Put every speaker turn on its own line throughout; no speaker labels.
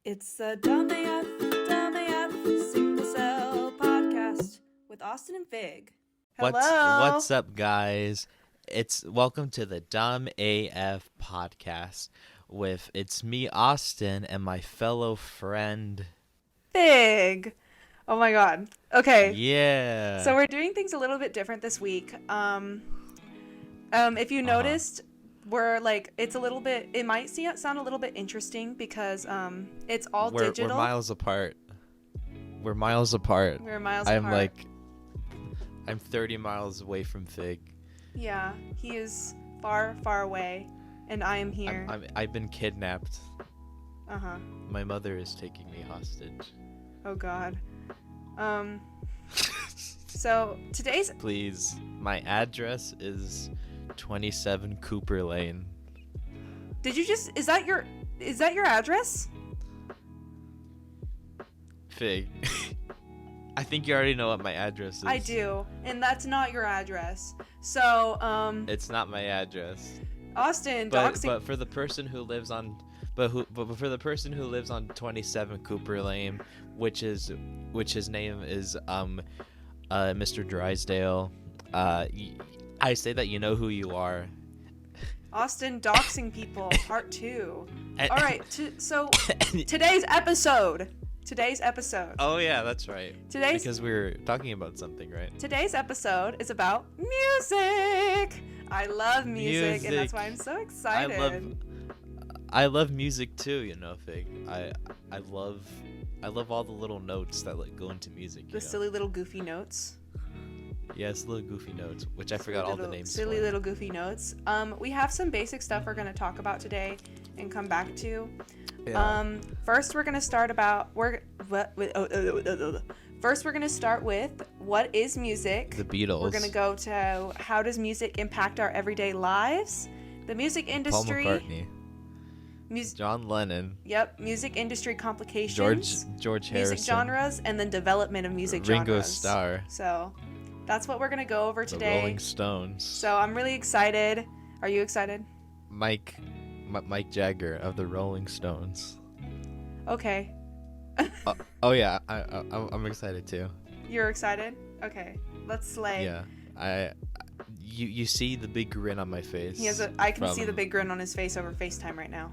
It's the Dumb AF Single Cell Podcast with Austin and Fig. Hello.
What's up, guys? Welcome to the Dumb AF Podcast with it's me, Austin, and my fellow friend
Fig. Oh my god. Okay.
Yeah.
So we're doing things a little bit different this week. If you noticed, we're like it might sound a little bit interesting because it's all digital.
We're miles apart. We're miles apart. I'm 30 miles away from Fig.
Yeah, he is far, far away, and I am here.
I've been kidnapped.
Uh-huh.
My mother is taking me hostage.
Oh god. So today's...
Please, my address is 27 Cooper Lane.
Is that your address?
Fig. I think you already know what my address is.
I do, and that's not your address. So,
It's not my address.
Austin,
but for the person who lives on, but for the person who lives on 27 Cooper Lane, which his name is Mr. Drysdale. I say that you know who you are.
Austin doxing people, part 2. All right, so today's episode.
Oh yeah, that's right. Because we were talking about something, right?
Today's episode is about music. I love music, and that's why I'm so excited.
I love music too, you know, Fig. I love all the little notes that go into music.
The silly little goofy notes.
Yes, little goofy notes, which I forgot all the names.
Silly little goofy notes. We have some basic stuff we're going to talk about today and come back to. Yeah. First we're going to start with what is music?
The Beatles.
We're going to go to how does music impact our everyday lives? The music industry.
Paul McCartney. John Lennon.
Yep, music industry complications.
George Harrison.
Music genres and then development of music genres.
Ringo Starr.
So, that's what we're going to go over today.
The Rolling Stones.
So, I'm really excited. Are you excited?
Mike Jagger of the Rolling Stones.
Okay.
Oh yeah, I'm excited too.
You're excited? Okay, let's slay.
Yeah, you see the big grin on my face.
I can see the big grin on his face over FaceTime right now.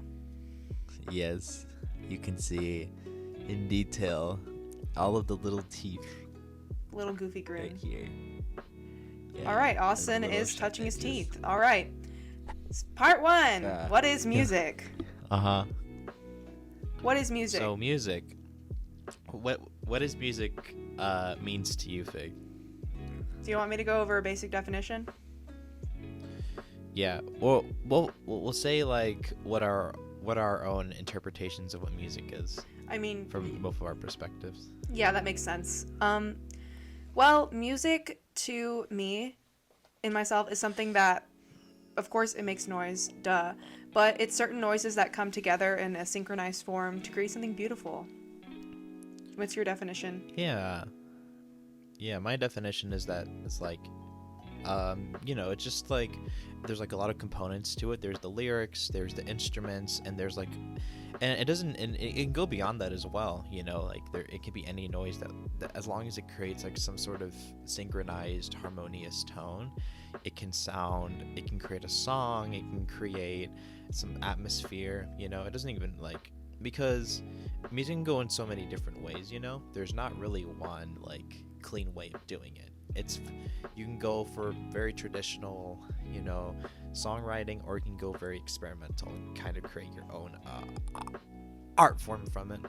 Yes, you can see in detail all of the little teeth.
Little goofy grin.
Right here. Yeah,
all right, Austin is touching his teeth. All right. Part 1. What is music? What is music?
So music. What is music means to you, Fig?
Do you want me to go over a basic definition?
Yeah. Well, we'll say like what our own interpretations of what music is.
I mean,
from both of our perspectives.
Yeah, that makes sense. Well, music to me and myself is something that, of course, it makes noise, duh. But it's certain noises that come together in a synchronized form to create something beautiful. What's your definition?
Yeah, my definition is that it's like, it's just like, there's like a lot of components to it. There's the lyrics, there's the instruments, and there's like, and it can go beyond that as well, like it could be any noise that as long as it creates like some sort of synchronized harmonious tone, it can create a song, it can create some atmosphere, it doesn't even like, because music can go in so many different ways, there's not really one like clean way of doing it. You can go for very traditional, songwriting, or you can go very experimental and kind of create your own art form from it.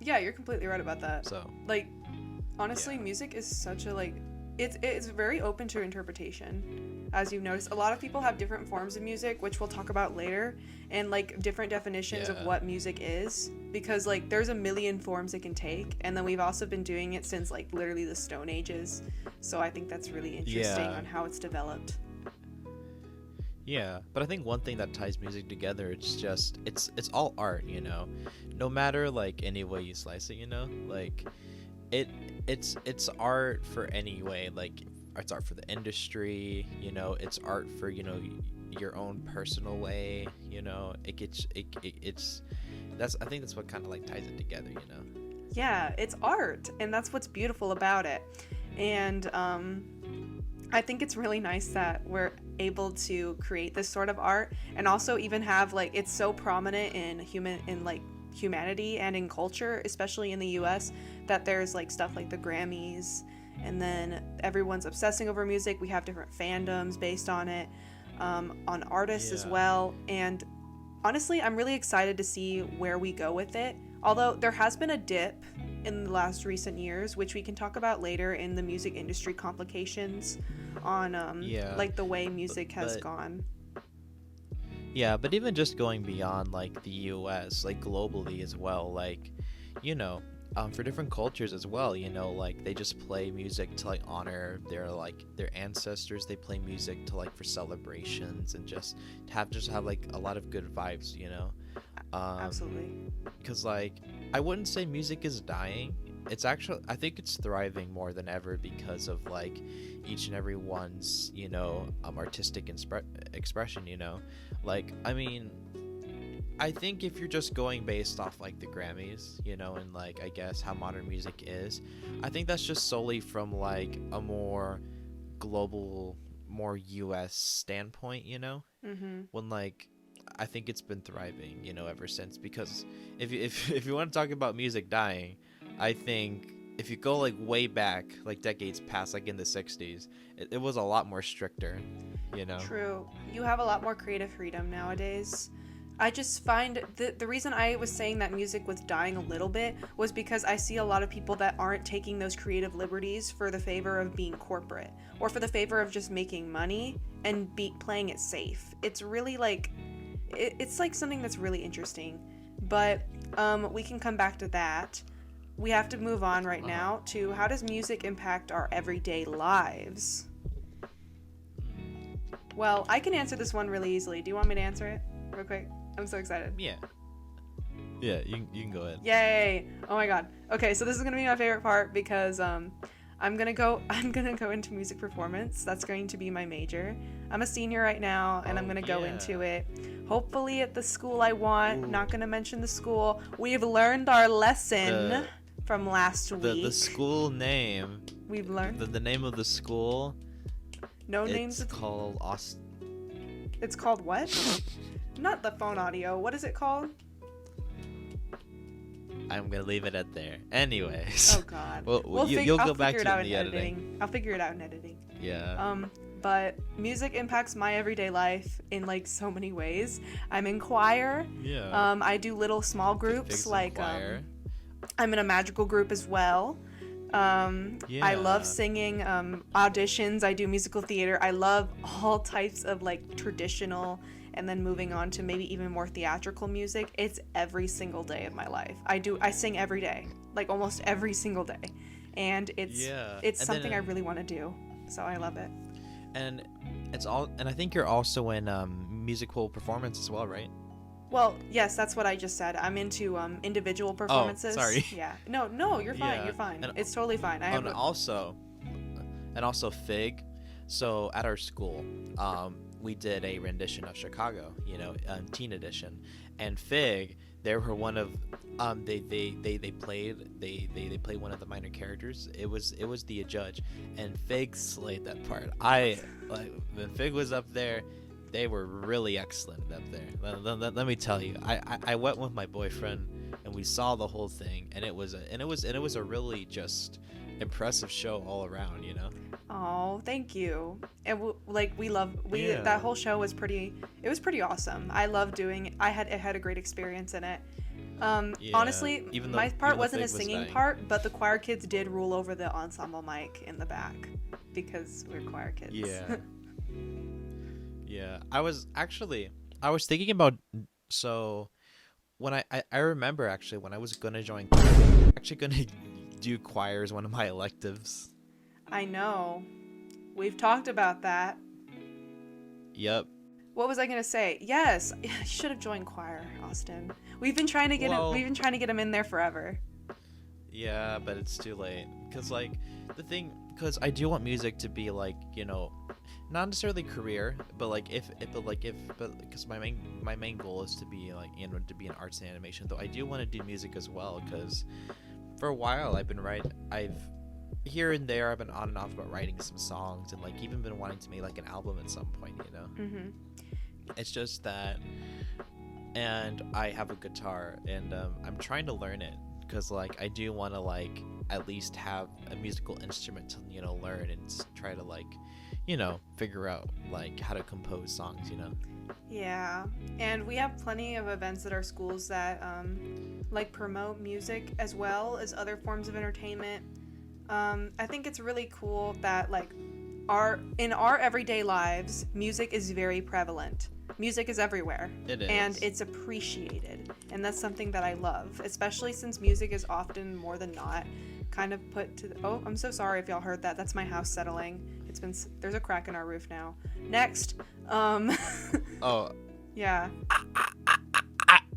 Yeah, you're completely right about that.
So,
like, honestly, music is such a it's very open to interpretation. As you've noticed, a lot of people have different forms of music, which we'll talk about later, and like different definitions of what music is, because like there's a million forms it can take, and then we've also been doing it since like literally the Stone Ages. So I think that's really interesting on how it's developed.
Yeah, but I think one thing that ties music together, it's all art, no matter like any way you slice it, like it's art for any way, like it's art for the industry, it's art for your own personal way, it's I think that's what kind of like ties it together, you know.
Yeah, it's art, and that's what's beautiful about it. And I think it's really nice that we're able to create this sort of art, and also even have like, it's so prominent in humanity and in culture, especially in the US, that there's like stuff like the Grammys, and then everyone's obsessing over music. We have different fandoms based on it, on artists as well. And honestly, I'm really excited to see where we go with it. Although there has been a dip in the last recent years, which we can talk about later in the music industry complications on like the way music has gone.
Yeah, but even just going beyond like the US, like globally as well, like, you know, for different cultures as well, you know, like they just play music to like honor their ancestors. They play music to like for celebrations and just have like a lot of good vibes, you know.
Absolutely.
Because like I wouldn't say music is dying. It's actually, I think it's thriving more than ever because of like each and every one's, you know, artistic expression, you know. Like, I mean, I think if you're just going based off like the Grammys, you know, and like I guess how modern music is, I think that's just solely from like a more global, more US standpoint, you know. When like I think it's been thriving, you know, ever since. Because if you want to talk about music dying, I think if you go like way back, like decades past, like in the 60s, it was a lot more stricter, you know.
True. You have a lot more creative freedom nowadays. I just find the reason I was saying that music was dying a little bit was because I see a lot of people that aren't taking those creative liberties for the favor of being corporate, or for the favor of just making money and playing it safe. It's really like, it's like something that's really interesting. But we can come back to that. We have to move on right now to, how does music impact our everyday lives? Well, I can answer this one really easily. Do you want me to answer it real quick? I'm so excited.
Yeah, you can go ahead.
Yay! Oh my god. Okay, so this is gonna be my favorite part because I'm gonna go into music performance. That's going to be my major. I'm a senior right now, and I'm gonna go into it. Hopefully at the school I want. Ooh. Not gonna mention the school. We've learned our lesson from last week.
The school name.
We've learned
the name of the school.
No names.
It's called
It's called what? Not the phone audio. What is it called?
I'm gonna leave it at there. Anyways.
Oh God.
You'll go back to the editing.
I'll figure it out in editing.
Yeah.
But music impacts my everyday life in like so many ways. I'm in choir.
Yeah.
I do little small groups, like I'm in a magical group as well. I love singing, auditions. I do musical theater. I love all types of like traditional, and then moving on to maybe even more theatrical music. It's every single day of my life. I sing every day, like almost every single day, and it's something I really want to do. So I love it.
And I think you're also in musical performance as well, right?
Well, yes, that's what I just said. I'm into individual performances.
Oh, sorry.
Yeah. No, you're fine. You're fine. It's totally fine.
And also Fig. So at our school, we did a rendition of Chicago, you know, teen edition, and Fig, they were one of they played one of the minor characters. It was the judge, and Fig slayed that part. When Fig was up there, they were really excellent up there. Let me tell you, I went with my boyfriend and we saw the whole thing, and it was a really just impressive show all around, you know.
Oh, thank you. And that whole show was pretty awesome. I love doing it. I had a great experience in it. Honestly, my part wasn't a singing part, but the choir kids did rule over the ensemble mic in the back because we're choir kids.
Yeah. Yeah, I was thinking about, so when I remember actually when I was gonna join choir, I was actually gonna do choir as one of my electives.
I know, we've talked about that.
Yep.
What was I gonna say? Yes, you should have joined choir, Austin. We've been trying to get him in there forever.
Yeah, but it's too late. Cause like the thing because I do want music to be like, you know, not necessarily career, but like but because my main goal is to be like, you know, to be in arts and animation. Though I do want to do music as well, because for a while I've here and there I've been on and off about writing some songs, and like even been wanting to make like an album at some point, you know.
Mm-hmm.
It's just that, and I have a guitar, and I'm trying to learn it, because like I do want to like at least have a musical instrument to, you know, learn and try to like, you know, figure out like how to compose songs, you know.
Yeah, and we have plenty of events at our schools that like promote music as well as other forms of entertainment. I think it's really cool that like in our everyday lives, music is very prevalent. Music is everywhere.
It is.
And it's appreciated. And that's something that I love, especially since music is often more than not kind of put to oh, I'm so sorry if y'all heard that. That's my house settling. There's a crack in our roof now. Next.
Oh.
Yeah.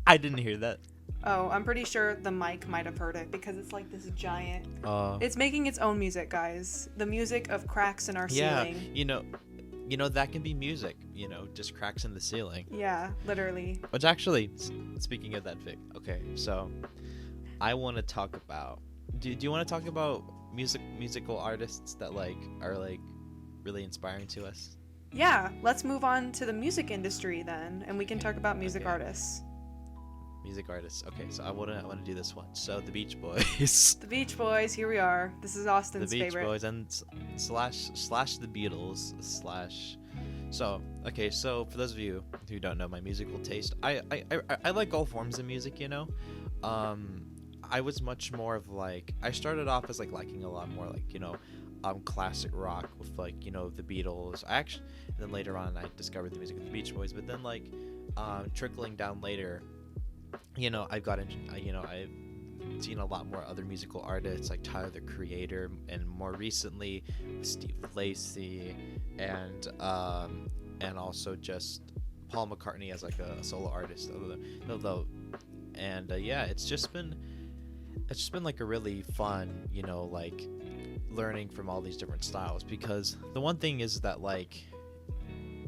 I didn't hear that.
Oh, I'm pretty sure the mic might have heard it because it's like this giant. It's making its own music, guys. The music of cracks in our ceiling.
Yeah, you know that can be music. You know, just cracks in the ceiling.
Yeah, literally.
Which actually, speaking of that, Vic. Okay, so I want to talk about. Do you want to talk about musical artists that like are like really inspiring to us?
Yeah, let's move on to the music industry then, and we can talk about music artists.
Music artists. Okay, so I wanna do this one. So the Beach Boys.
The Beach Boys. Here we are. This is Austin's favorite.
The Beach Boys and slash the Beatles slash. So okay, so for those of you who don't know my musical taste, I like all forms of music. You know, I was much more of like I started off as like liking a lot more like, you know, classic rock with like, you know, the Beatles. And then later on I discovered the music of the Beach Boys. But then like trickling down later, you know, I've got into, you know, I've seen a lot more other musical artists like Tyler the Creator, and more recently Steve Lacy, and also just Paul McCartney as like a solo artist. And yeah, it's just been like a really fun, you know, like learning from all these different styles, because the one thing is that like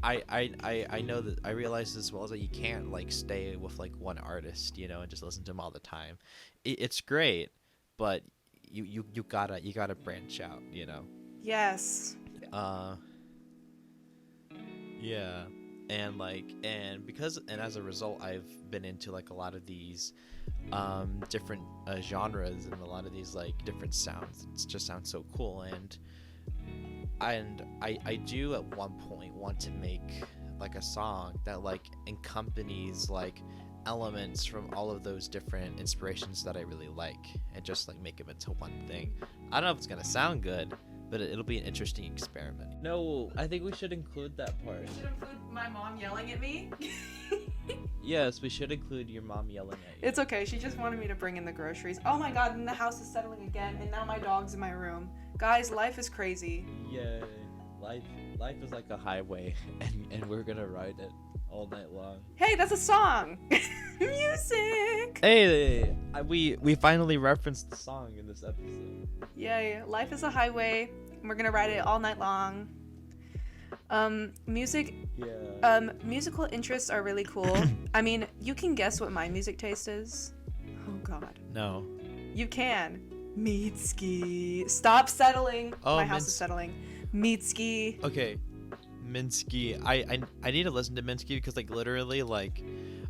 I know that I realize as well as that you can't like stay with like one artist, you know, and just listen to them all the time. It's great, but you gotta branch out, you know.
Yes.
Yeah, and as a result, I've been into like a lot of these different genres and a lot of these like different sounds. It just sounds so cool, and I do at one point want to make like a song that like accompanies like elements from all of those different inspirations that I really like, and just like make them into one thing. I don't know if it's gonna sound good, but it'll be an interesting experiment. No, I think we should include that part.
We should include my mom yelling at me.
Yes, we should include your mom yelling at you.
It's okay, she just wanted me to bring in the groceries. Oh my god, and the house is settling again, and now my dog's in my room. Guys, life is crazy.
Yay. Life is like a highway, and we're gonna ride it all night long.
Hey, that's a song! Music!
Hey, we finally referenced the song in this episode.
Yay, life is a highway, and we're gonna ride it all night long. Music.
Yeah.
Musical interests are really cool. I mean, you can guess what my music taste is. Oh god.
No.
You can. Mitski. Stop settling.
Oh,
my house is settling. Mitski.
Okay. Minsky. I need to listen to Minsky, because like literally like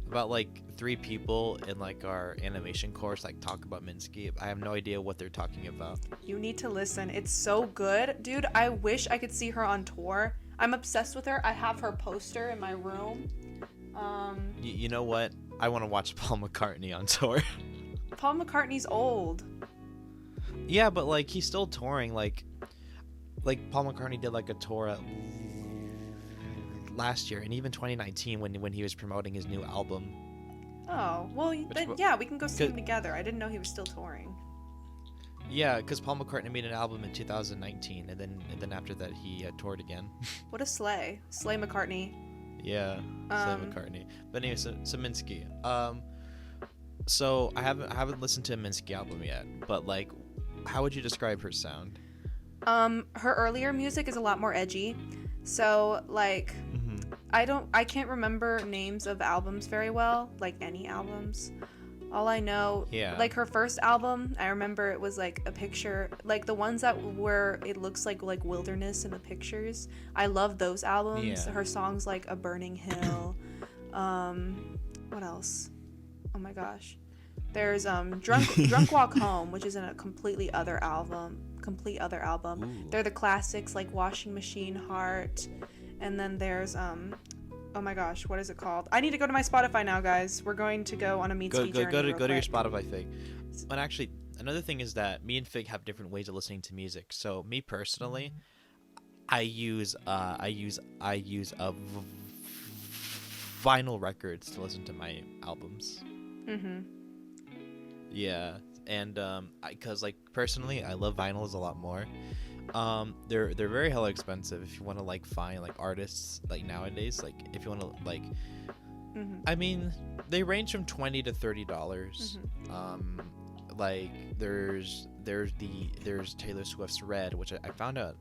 about like 3 people in like our animation course like talk about Minsky. I have no idea what they're talking about.
You need to listen. It's so good. Dude, I wish I could see her on tour. I'm obsessed with her. I have her poster in my room.
You know what? I want to watch Paul McCartney on tour.
Paul McCartney's old.
Yeah, but like he's still touring. Like Paul McCartney did like a tour last year, and even 2019 when he was promoting his new album.
Oh, well, then yeah, we can go see him together. I didn't know he was still touring.
Yeah, because Paul McCartney made an album in 2019, and then after that he toured again.
What a slay McCartney.
Yeah, Slay McCartney. But anyway, so Minsky. So I haven't listened to a Minsky album yet, but like, how would you describe her sound?
Her earlier music is a lot more edgy. So, like, I can't remember names of albums very well, like any albums. All I know, like her first album, I remember it was like a picture, like the ones that where it looks like wilderness in the pictures. I love those albums. Her songs like A Burning Hill. What else? Oh my gosh. There's Drunk Walk Home, which is in a complete other album. Ooh. They're the classics like Washing Machine Heart, and then there's oh my gosh, what is it called? I need to go to my Spotify now, guys. We're going to go on a Mitsuki journey.
Go to your Spotify, Fig. But actually, another thing is that me and Fig have different ways of listening to music. So me personally, I use vinyl records to listen to my albums. Yeah, and because like personally, I love vinyls a lot more. They're very hella expensive if you want to like find like artists like nowadays. Like if you want to like, I mean, they range from $20 to $30. Like there's Taylor Swift's Red, which I found at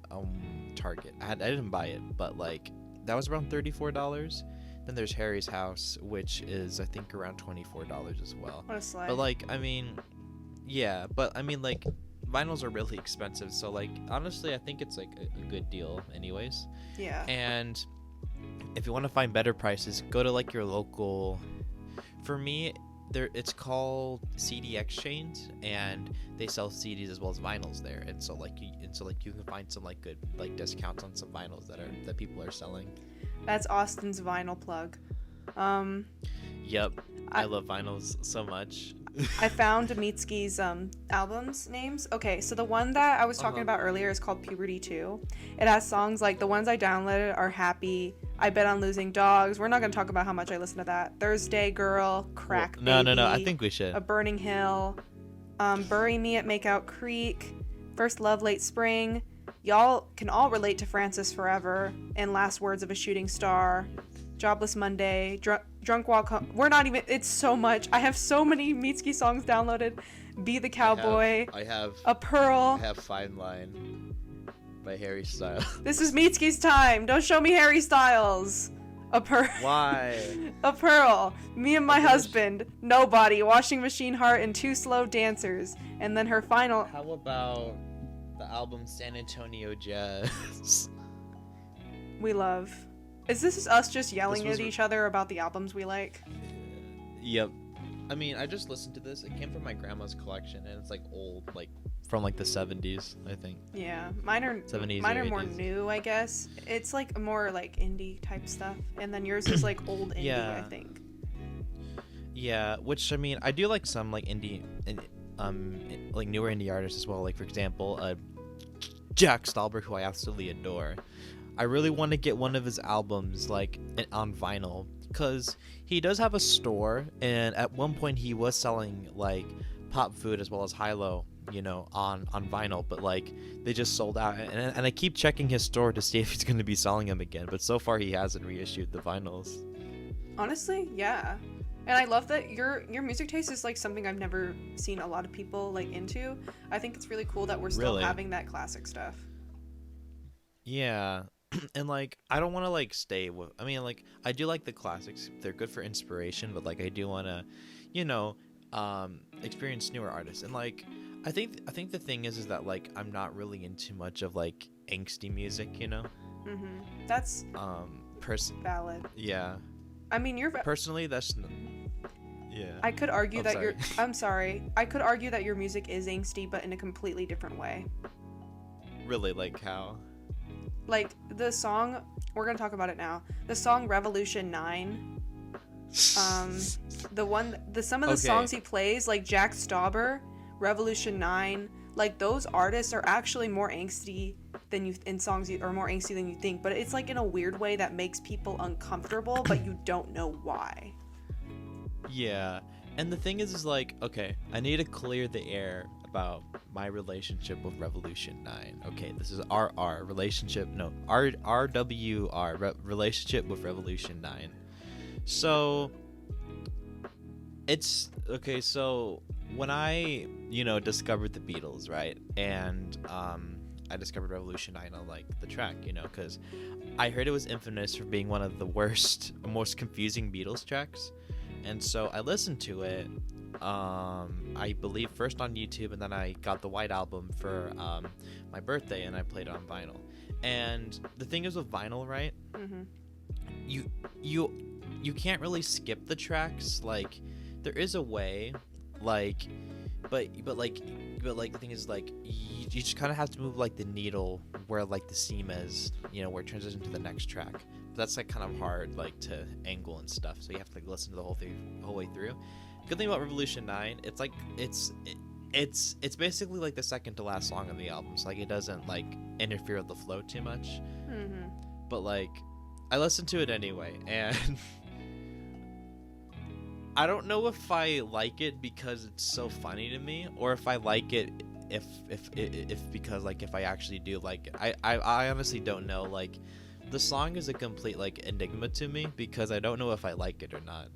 Target. I didn't buy it, but like that was around $34. Then there's Harry's House, which is I think around $24 as well.
What a slide.
But like I mean, yeah, but I mean like vinyls are really expensive, so like honestly I think it's like a good deal anyways.
Yeah.
And if you want to find better prices, go to like your local, for me it's called CD Exchange, and they sell CDs as well as vinyls there, and so you can find some like good like discounts on some vinyls that people are selling.
That's Austin's vinyl plug.
Yep. I love vinyls so much.
I found Mitsuki's albums names. Okay, so the one that I was talking about earlier is called Puberty 2. It has songs like the ones I downloaded are Happy, I Bet on Losing Dogs. We're not going to talk about how much I listen to that. Thursday Girl, Crack Baby.
No. I think we should.
A Burning Hill, Bury Me at Makeout Creek, First Love Late Spring. Y'all can all relate to Francis Forever and Last Words of a Shooting Star, Jobless Monday, Drunk Walk Home. We're not even, it's so much. I have so many Mitsuki songs downloaded. Be the Cowboy.
I have
A Pearl.
I have Fine Line by Harry Styles.
This is Mitsuki's time. Don't show me Harry Styles. A Pearl.
Why?
A Pearl. Me and My Husband. Nobody. Washing Machine Heart and Two Slow Dancers. And then her final.
How about the album San Antonio Jazz?
We love. Is this us just yelling at each other about the albums we like?
Yep. I mean, I just listened to this. It came from my grandma's collection, and it's like old, like from like the 70s, I think.
Yeah, mine are
70s.
Mine are more new, I guess. It's like more like indie type stuff, and then yours is like old indie, I think.
Yeah, which I mean, I do like some like indie, like newer indie artists as well. Like for example, Jack Stallberg, who I absolutely adore. I really want to get one of his albums like on vinyl, because he does have a store, and at one point he was selling like Pop Food as well as Hilo, you know, on vinyl, but like they just sold out, and I keep checking his store to see if he's going to be selling them again, but so far he hasn't reissued the vinyls.
Honestly, yeah. And I love that your music taste is like something I've never seen a lot of people like into. I think it's really cool that we're still having that classic stuff.
Yeah. And like I don't want to like stay with, I mean like I do like the classics, they're good for inspiration, but like I do want to, you know, experience newer artists. And like I think the thing is that like I'm not really into much of like angsty music, you know.
That's valid.
Yeah,
I mean you're
personally that's yeah.
I could argue that I'm sorry, I could argue that your music is angsty, but in a completely different way.
Really? Like how?
Like the song, we're gonna talk about it now. The song Revolution 9. Some of the songs he plays, like Jack Stauber, Revolution 9, like those artists are actually more angsty than you more angsty than you think. But it's like in a weird way that makes people uncomfortable, but you don't know why. Yeah,
and the thing is like, okay, I need to clear the air about my relationship with Revolution 9. Okay, this is RWR relationship with Revolution 9. So it's okay, so when I, you know, discovered the Beatles, right? And I discovered Revolution 9 on like the track, you know, because I heard it was infamous for being one of the worst, most confusing Beatles tracks, and so I listened to it. I believe first on YouTube, and then I got the White Album for my birthday, and I played it on vinyl. And the thing is with vinyl, right?
Mm-hmm.
You can't really skip the tracks. Like, there is a way, like, but the thing is, like, you just kind of have to move like the needle where like the seam is, you know, where it transitions to the next track. But that's like kind of hard, like, to angle and stuff. So you have to like listen to the whole way through. Good thing about Revolution 9, it's like it's basically like the second to last song on the album. So like it doesn't like interfere with the flow too much.
Mm-hmm.
But like I listened to it anyway, and I don't know if I like it because it's so funny to me, or if I like it if because like if I actually do like it. I honestly don't know. Like, the song is a complete like enigma to me because I don't know if I like it or not.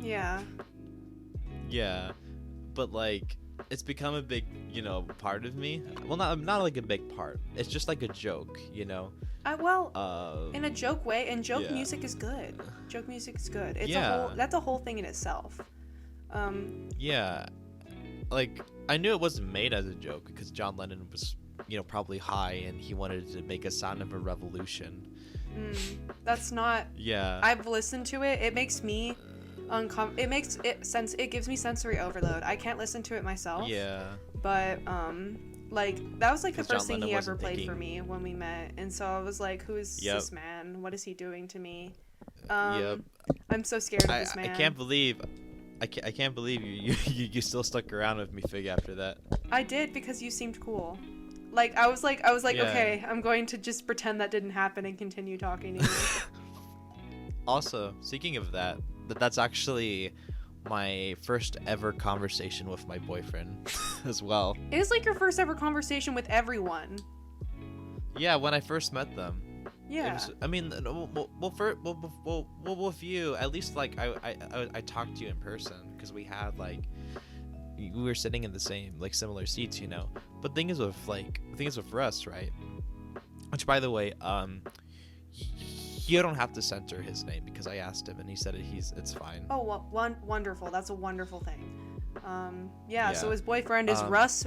Yeah.
Yeah, but like it's become a big, you know, part of me. Well, not like a big part. It's just like a joke, you know.
In a joke way, and joke music is good. Joke music is good. It's that's a whole thing in itself.
Yeah, like I knew it wasn't made as a joke because John Lennon was, you know, probably high and he wanted to make a sound of a revolution.
That's not.
Yeah.
I've listened to it. It makes me it makes it sense. It gives me sensory overload. I can't listen to it myself.
Yeah.
But like that was like the first thing he ever played for me when we met, and so I was like, who is this man? What is he doing to me? I'm so scared of this man.
I can't believe you still stuck around with me, Fig, after that.
I did, because you seemed cool. Like I was like okay, I'm going to just pretend that didn't happen and continue talking to you.
Also, speaking of that's actually my first ever conversation with my boyfriend as well.
It is like your first ever conversation with everyone.
Yeah, when I first met them.
Yeah.
I mean, with you, at least like I talked to you in person because we had like we were sitting in the same like similar seats, you know. But thing is with Russ, right? Which, by the way, you don't have to censor his name because I asked him and he said it's fine.
Oh, well, wonderful. That's a wonderful thing. Yeah. So his boyfriend is Russ.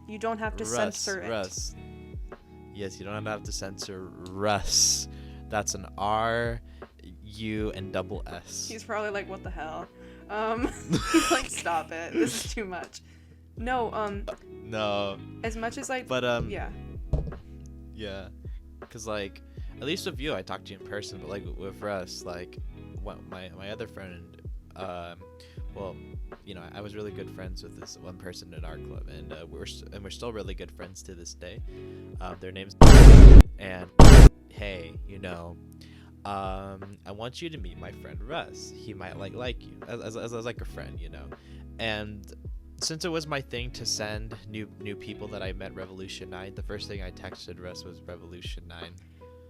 You don't have to censor it.
Russ. Yes, you don't have to censor Russ. That's an R, U, and double S.
He's probably like, what the hell? Like, stop it. This is too much. No.
No.
As much as I.
But
Yeah.
Yeah. Cause like, at least with you, I talked to you in person. But like with Russ, like, my other friend, well, you know, I was really good friends with this one person in our club, and we're still really good friends to this day. Their name's and hey, you know, I want you to meet my friend Russ. He might like you as like a friend, you know. And since it was my thing to send new people that I met Revolution 9, the first thing I texted Russ was Revolution 9.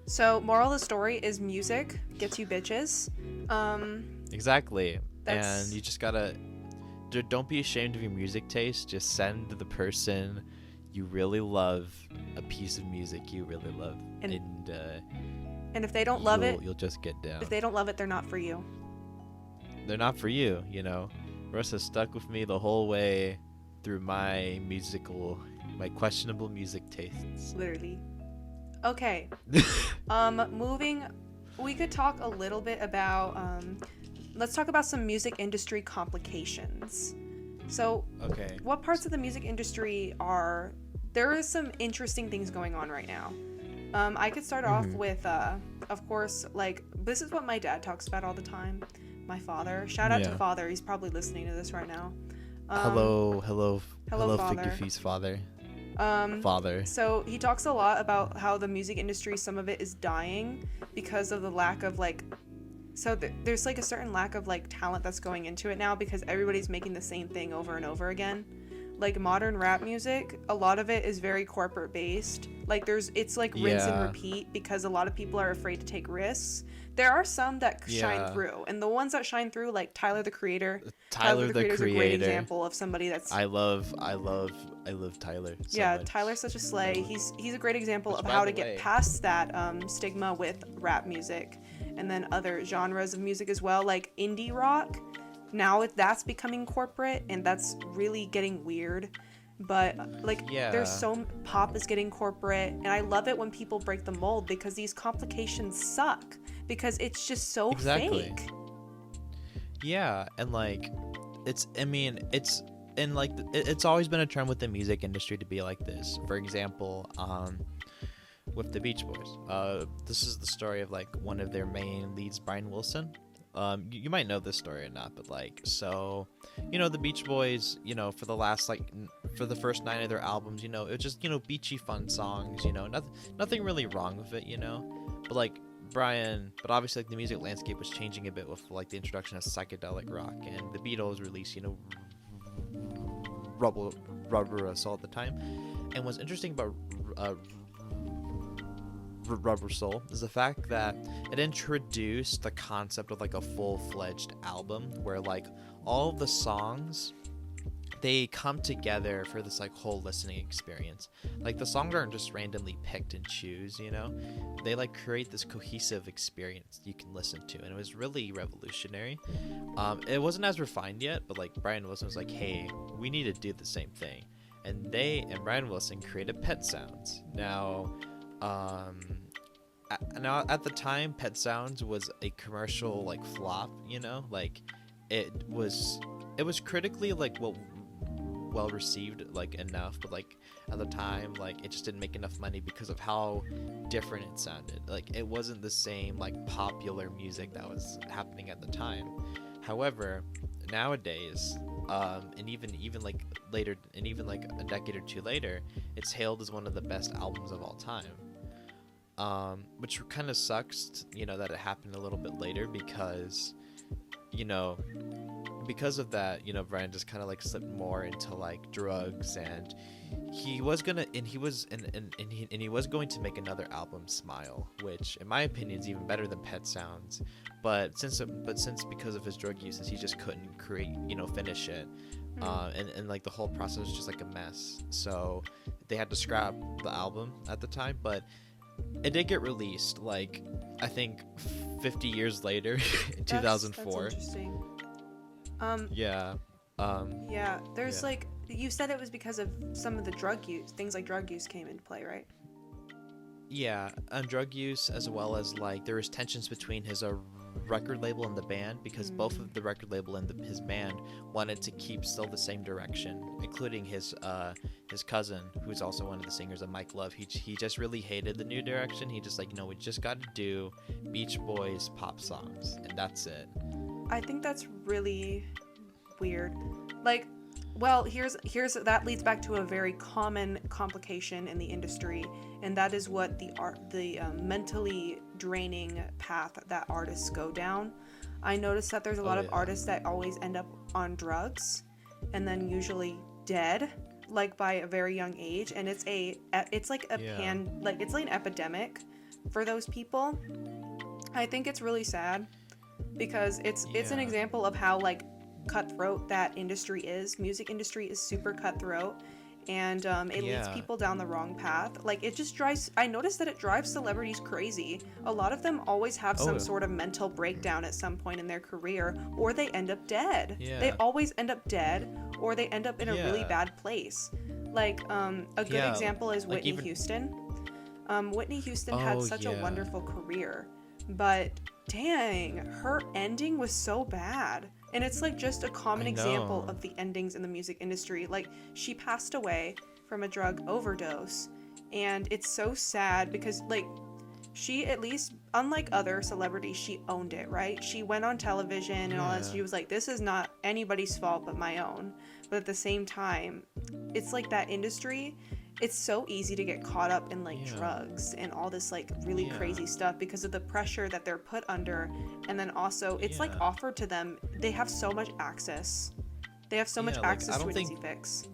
So, moral of the story is music gets you bitches.
Exactly. And you just gotta, don't be ashamed of your music taste. Just send the person you really love a piece of music you really love, and
if they don't love it,
you'll just get down.
If they don't love it, they're not for you.
They're not for you, you know. Russ has stuck with me the whole way through my questionable music tastes.
Literally. Okay. We could talk a little bit about let's talk about some music industry complications. So,
okay.
What parts of the music industry there is some interesting things going on right now. I could start off with, of course, like, this is what my dad talks about all the time. My father. Shout out to Father. He's probably listening to this right now.
Hello,
Father.
Figure Feast Father.
Father. So he talks a lot about how the music industry, some of it is dying because of the lack of like, there's like a certain lack of like talent that's going into it now because everybody's making the same thing over and over again. Like modern rap music, a lot of it is very corporate based. Like it's like rinse and repeat because a lot of people are afraid to take risks There are some that shine
Yeah.
through, and the ones that shine through, like Tyler the Creator.
Tyler the
Creator's a great
Creator.
example of somebody that's
I love Tyler so
yeah,
much.
Tyler's such a slay. He's a great example
Which,
of
by
how
the
to get
way-
past that stigma with rap music, and then other genres of music as well, like indie rock. Now that's becoming corporate, and that's really getting weird. But like, there's so pop is getting corporate, and I love it when people break the mold because these complications suck because it's just so fake.
Yeah, and like, it's always been a trend with the music industry to be like this. For example, with the Beach Boys, this is the story of like one of their main leads, Brian Wilson. You might know this story or not, but like, so, you know, the Beach Boys, you know, for the first 9 of their albums, you know, it was just, you know, beachy fun songs, you know, nothing really wrong with it, you know, but like but obviously like the music landscape was changing a bit with like the introduction of psychedelic rock, and the Beatles released, you know, Rubber Soul at the time. And what's interesting about Rubber Soul is the fact that it introduced the concept of like a full-fledged album where like all of the songs, they come together for this like whole listening experience. Like the songs aren't just randomly picked and choose, you know, they like create this cohesive experience you can listen to, and it was really revolutionary. It wasn't as refined yet, but like Brian Wilson was like, hey, we need to do the same thing, and Brian Wilson created Pet Sounds. Now at the time, Pet Sounds was a commercial like flop, you know, like it was critically like well received, like enough, but like at the time, like it just didn't make enough money because of how different it sounded. Like it wasn't the same like popular music that was happening at the time. However, nowadays, and even like later, and even like a decade or two later, it's hailed as one of the best albums of all time. Which kind of sucks, you know, that it happened a little bit later because, you know, because of that, you know, Brian just kind of like slipped more into like drugs, and he was going to make another album, Smile, which in my opinion is even better than Pet Sounds, but since because of his drug uses, he just couldn't finish it. And like the whole process was just like a mess, so they had to scrap the album at the time, but it did get released, like I think 50 years later in 2004.
That's interesting. There's like, you said it was because of some of the drug use, things like drug use came into play, right?
Yeah, and drug use, as well as like there was tensions between his record label and the band, because both of the record label and his band wanted to keep still the same direction, including his cousin, who's also one of the singers, of Mike Love. He just really hated the new direction. He just like, no, we just got to do Beach Boys pop songs, and that's it.
I think that's really weird. Like, well, here's that leads back to a very common complication in the industry, and that is what the mentally draining path that artists go down. I noticed that there's a lot of artists that always end up on drugs, and then usually dead, like by a very young age, and it's like an epidemic for those people. I think it's really sad because it's an example of how like cutthroat that industry is. Music industry is super cutthroat, and it leads people down the wrong path. Like I noticed that it drives celebrities crazy. A lot of them always have some sort of mental breakdown at some point in their career, or they end up dead. They always end up dead, or they end up in a really bad place. Like a good example is Whitney Houston. Whitney Houston had such a wonderful career, but dang, her ending was so bad. And it's like just a common example of the endings in the music industry. Like, she passed away from a drug overdose, and it's so sad because like she, at least unlike other celebrities, she owned it, right? She went on television and all that. She was like, this is not anybody's fault but my own. But at the same time, it's like that industry, it's so easy to get caught up in like drugs and all this like really crazy stuff because of the pressure that they're put under. And then also it's like offered to them. They have so much access. They have so much access to an easy fix.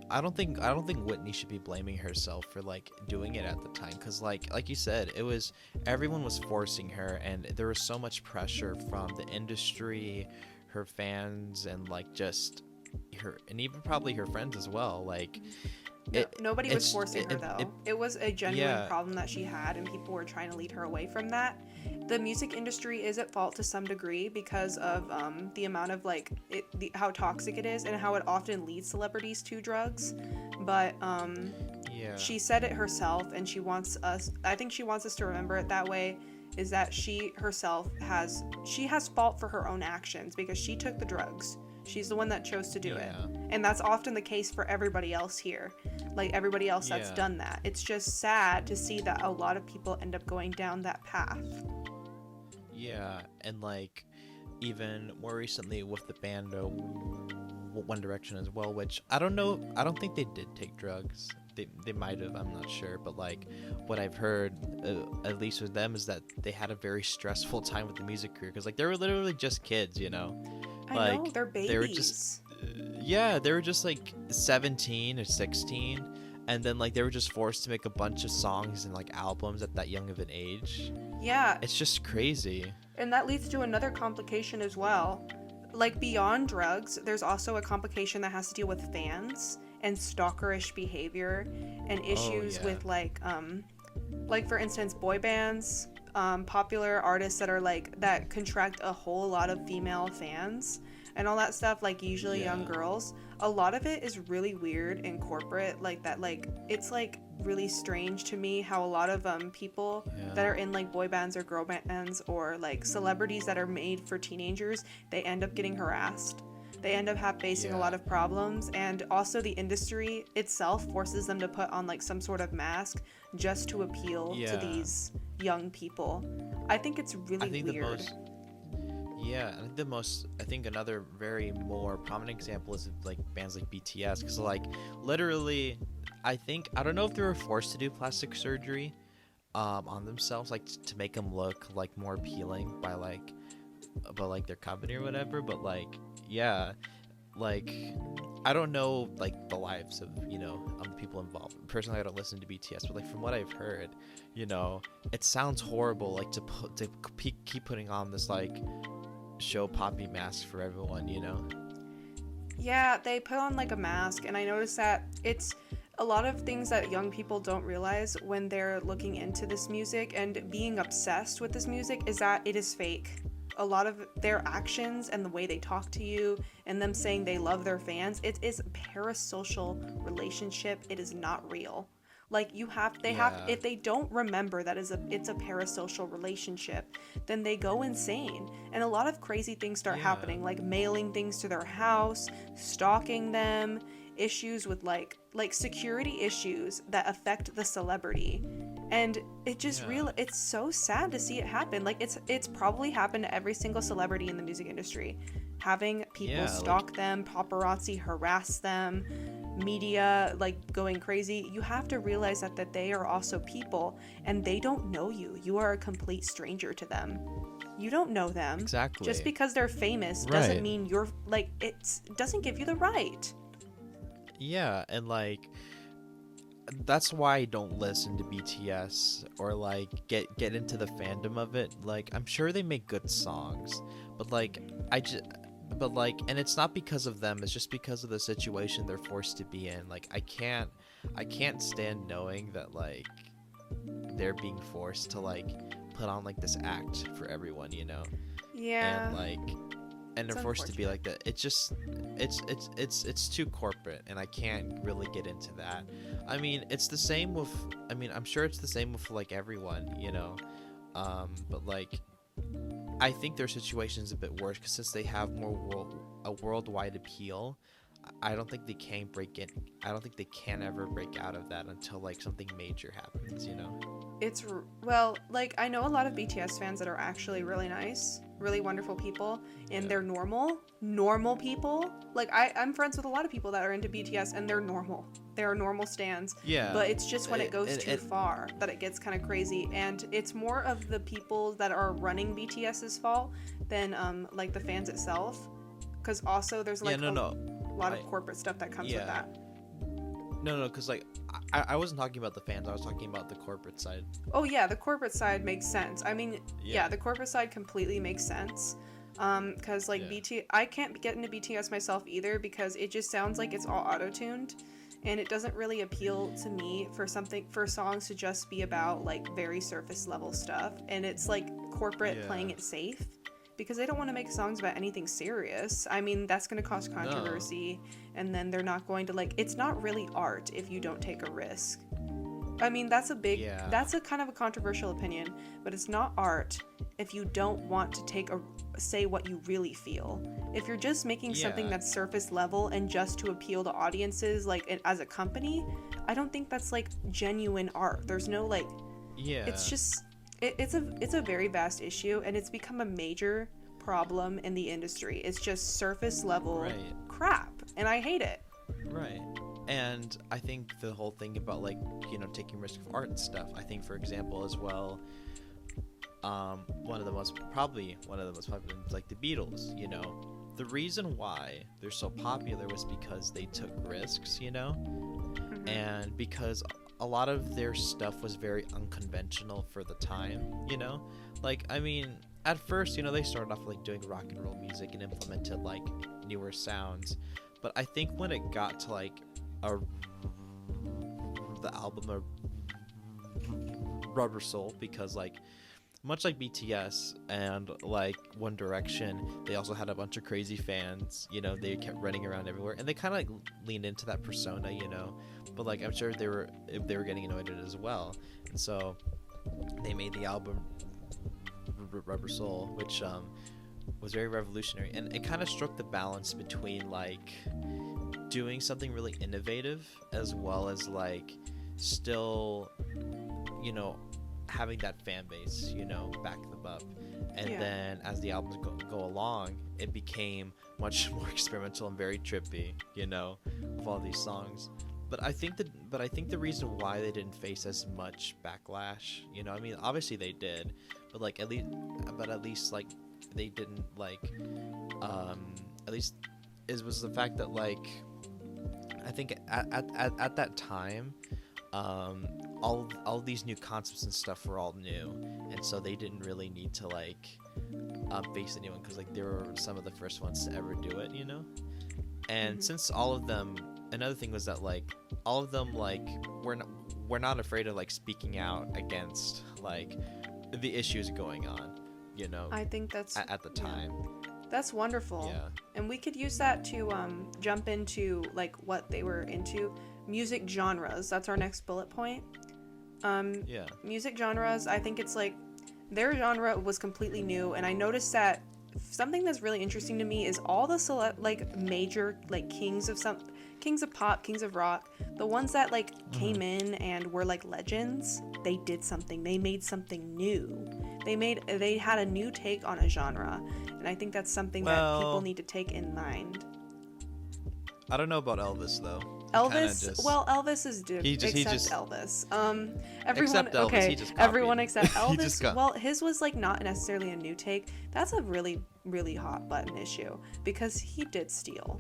I don't think Whitney should be blaming herself for like doing it at the time, because like you said, it was everyone was forcing her, and there was so much pressure from the industry, her fans, and like just her, and even probably her friends as well. Like
Nobody was forcing her though. It was a genuine
yeah,
problem that she had, and people were trying to lead her away from that. The music industry is at fault to some degree because of the amount of like how toxic it is and how it often leads celebrities to drugs. But
yeah,
she said it herself, and she wants us. I think she wants us to remember it that way. Is that she herself has fault for her own actions because she took the drugs. She's the one that chose to do it. And that's often the case for everybody else here. Like everybody else that's done that. It's just sad to see that a lot of people end up going down that path.
Yeah, and like even more recently with the band One Direction as well, which I don't know, I don't think they did take drugs. They might have, I'm not sure, but like what I've heard, at least with them, is that they had a very stressful time with the music career, because like they were literally just kids, you know.
I know, they're babies.
They were just they were just like 17 or 16, and then like they were just forced to make a bunch of songs and like albums at that young of an age.
Yeah,
it's just crazy.
And that leads to another complication as well. Like beyond drugs, there's also a complication that has to deal with fans and stalkerish behavior and issues with like for instance boy bands, popular artists that are like that contract a whole lot of female fans and all that stuff, like usually young girls. A lot of it is really weird and corporate, like that. Like it's like really strange to me how a lot of people that are in like boy bands or girl bands or like celebrities that are made for teenagers, they end up getting harassed. They end up facing a lot of problems, and also the industry itself forces them to put on like some sort of mask just to appeal to these young people. I think it's really weird.
I think another very more prominent example is like bands like BTS, because like literally I don't know if they were forced to do plastic surgery on themselves, like to make them look like more appealing by like their company or whatever, but like like I don't know like the lives of the people involved. Personally, I don't listen to BTS, but like from what I've heard, it sounds horrible, like to keep putting on this like show poppy mask for everyone.
Yeah, they put on like a mask, and I noticed that it's a lot of things that young people don't realize when they're looking into this music and being obsessed with this music is that it is fake. A lot of their actions and the way they talk to you and them saying they love their fans, it is a parasocial relationship. It is not real. Like if they don't remember that it's a parasocial relationship, then they go insane. And a lot of crazy things start happening, like mailing things to their house, stalking them, issues with like security issues that affect the celebrity. And it just it's so sad to see it happen. Like it's probably happened to every single celebrity in the music industry, having people stalk them, paparazzi harass them, media like going crazy. You have to realize that they are also people, and they don't know you. You are a complete stranger to them. You don't know them.
Exactly.
Just because they're famous doesn't mean you're like, it doesn't give you the right.
Yeah, and like that's why I don't listen to BTS or like get into the fandom of it. Like I'm sure they make good songs, but like and it's not because of them, it's just because of the situation they're forced to be in. Like I can't stand knowing that like they're being forced to like put on like this act for everyone,
Yeah.
And like and they're forced to be like that. It's just it's too corporate, and I can't really get into that. I mean, it's the same with I'm sure it's the same with like everyone, but like I think their situation's a bit worse because since they have a worldwide appeal, I don't think they can break in. I don't think they can ever break out of that until like something major happens,
It's like I know a lot of BTS fans that are actually really nice, really wonderful people, and they're normal people. Like I'm friends with a lot of people that are into BTS, and they're normal. They're normal stans.
Yeah.
But it's just when it goes too far that it gets kind of crazy, and it's more of the people that are running BTS's fault than like the fans itself, because also there's like a lot of corporate stuff that comes with that.
No, because like I wasn't talking about the fans. I was talking about the corporate side.
Oh yeah, the corporate side makes sense. I mean, yeah, the corporate side completely makes sense. Because like I can't get into BTS myself either because it just sounds like it's all auto-tuned, and it doesn't really appeal to me for songs to just be about like very surface level stuff, and it's like corporate playing it safe because they don't want to make songs about anything serious. I mean, that's going to cause controversy, and then they're not going to like. It's not really art if you don't take a risk. I mean, that's a kind of a controversial opinion, but it's not art if you don't want to say what you really feel. If you're just making something that's surface level and just to appeal to audiences, like as a company, I don't think that's like genuine art. There's no like, it's just, it's a very vast issue, and it's become a major problem in the industry. It's just surface level crap, and I hate it.
Right. And I think the whole thing about like, you know, taking risk of art and stuff, I think, for example, as well, one of the most popular, like the Beatles, you know, the reason why they're so popular was because they took risks, you know, and because a lot of their stuff was very unconventional for the time, you know, like, I mean, at first, you know, they started off like doing rock and roll music and implemented like newer sounds, but I think when it got to like the album of Rubber Soul, because like much like BTS and like One Direction, they also had a bunch of crazy fans, you know, they kept running around everywhere, and they kind of like leaned into that persona, you know, but like I'm sure they were getting annoyed at it as well, and so they made the album Rubber Soul, which was very revolutionary, and it kind of struck the balance between like doing something really innovative as well as like still, you know, having that fan base, you know, back them up. And then as the albums go along, it became much more experimental and very trippy, you know, with all these songs. But I think the reason why they didn't face as much backlash, you know, I mean, obviously they did, but like at least like they didn't like at least it was the fact that like I think at that time all these new concepts and stuff were all new, and so they didn't really need to like face anyone, because like they were some of the first ones to ever do it, you know. And since all of them, another thing was that like all of them like we're not afraid of like speaking out against like the issues going on, you know.
I think that's
at the time.
That's wonderful.
Yeah.
And we could use that to jump into like what they were into. Music genres. That's our next bullet point. Music genres, I think it's like their genre was completely new, and I noticed that something that's really interesting to me is all the major like kings of pop, kings of rock, the ones that like came in and were like legends, they did something. They made something new. They had a new take on a genre, and I think that's something that people need to take in mind.
I don't know about Elvis though.
Elvis is except Elvis. Everyone,
except Elvis,
okay,
he just copied.
Everyone except Elvis. Well, his was like not necessarily a new take. That's a really, really hot button issue because he did steal.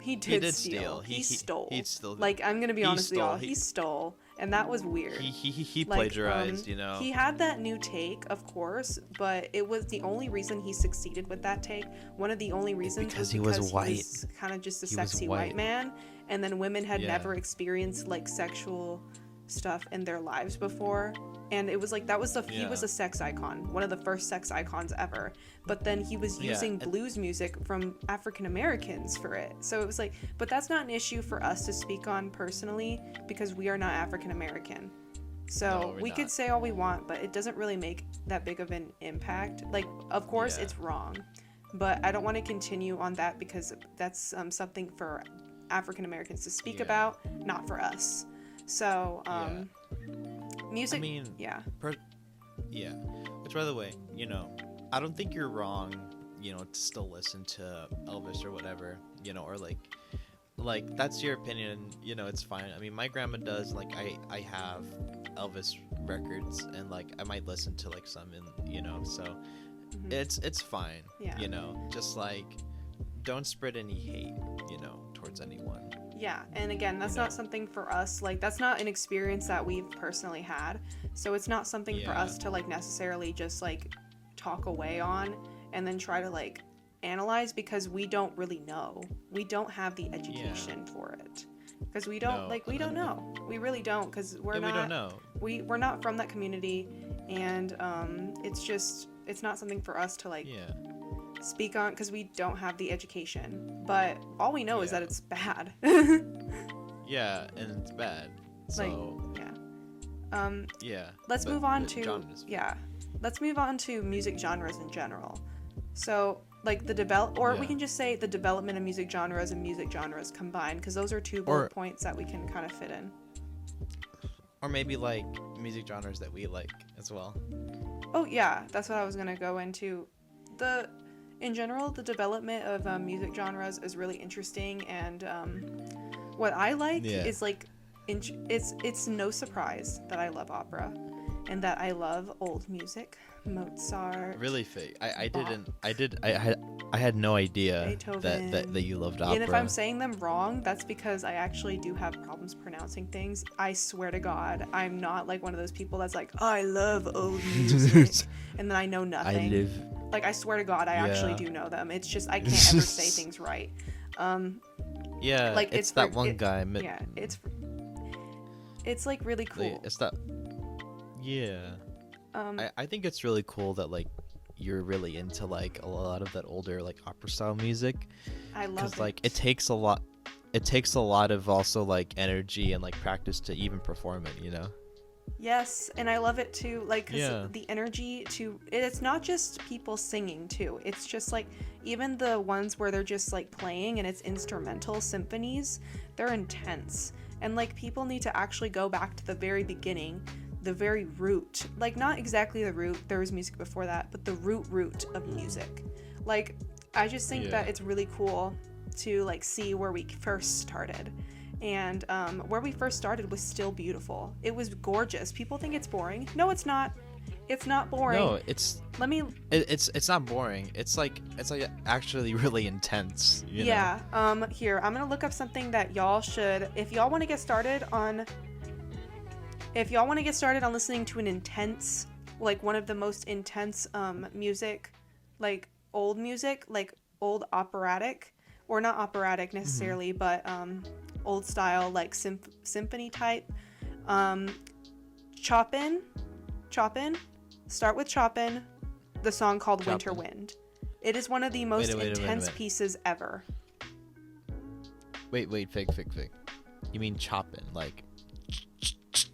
He did steal. He stole. He stole. Like, I'm gonna be honest with y'all. He stole, and that was weird.
He plagiarized, you know.
He had that new take, of course, but it was the only reason he succeeded with that take. One of the only reasons
because he was white. He
was kind of just a sexy white man, and then women had never experienced like sexual stuff in their lives before, and it was like he was a sex icon, one of the first sex icons ever, but then he was using blues music from African Americans for it, so it was like, but that's not an issue for us to speak on personally because we are not African American, so we could say all we want, but it doesn't really make that big of an impact. Like, of course it's wrong, but I don't want to continue on that because that's something for African Americans to speak about, not for us. So, music. I mean,
Which, by the way, you know, I don't think you're wrong, you know, to still listen to Elvis or whatever, you know, or like that's your opinion, you know, it's fine. I mean, my grandma does. Like, I have Elvis records, and like I might listen to like some, you know, so it's fine. You know, just like don't spread any hate, you know, towards anyone.
Yeah, and again, that's
You know?
not something for us, like, that's not an experience that we've personally had, so it's not something for us to, like, necessarily just, like, talk away on and then try to, like, analyze, because we don't really know. We don't have the education for it. Because we don't, we don't know. We really don't, because we're not...
we don't know.
We're not from that community, and it's not something for us to, like... speak on, because we don't have the education, but all we know is that it's bad.
Yeah, and it's bad, so
let's move on to let's move on to music genres in general. So like we can just say the development of music genres and music genres combined, because those are two bullet points that we can kind of fit in.
Or maybe like music genres that we like as well.
Oh yeah, that's what I was gonna go into. In general, the development of music genres is really interesting, and what I like is like it's no surprise that I love opera and that I love old music, Mozart.
Really fake. I had no idea
Beethoven.
that you loved opera.
And if I'm saying them wrong, that's because I actually do have problems pronouncing things. I swear to God, I'm not like one of those people that's like, I love old music, and then I know nothing. Like, I swear to God, I actually do know them. It's just I can't ever say things right.
Like it's that one guy.
Yeah, it's like really cool.
It's that. Yeah. I think it's really cool that like you're really into like a lot of that older like opera style music.
I love it.
Because like it takes a lot. It takes a lot of also like energy and like practice to even perform it. You know.
Yes, and I love it too, like, 'cause the energy it's not just people singing too, it's just like, even the ones where they're just like playing and it's instrumental symphonies, they're intense, and like people need to actually go back to the very beginning, the very root, like not exactly the root, there was music before that, but the root of music. Like, I just think that it's really cool to like see where we first started. And where we first started was still beautiful. It was gorgeous. People think it's boring. No, it's not. It's not boring.
No, it's not boring. It's like actually really intense. You know?
Here, I'm gonna look up something that y'all should, if y'all want to get started on listening to an intense, like one of the most intense music, like old music, like old operatic, or not operatic necessarily, but old style, like symphony type. Chopin. Start with Chopin, the song called Winter Wind. It is one of the most intense pieces ever.
Wait, fake. You mean Chopin, like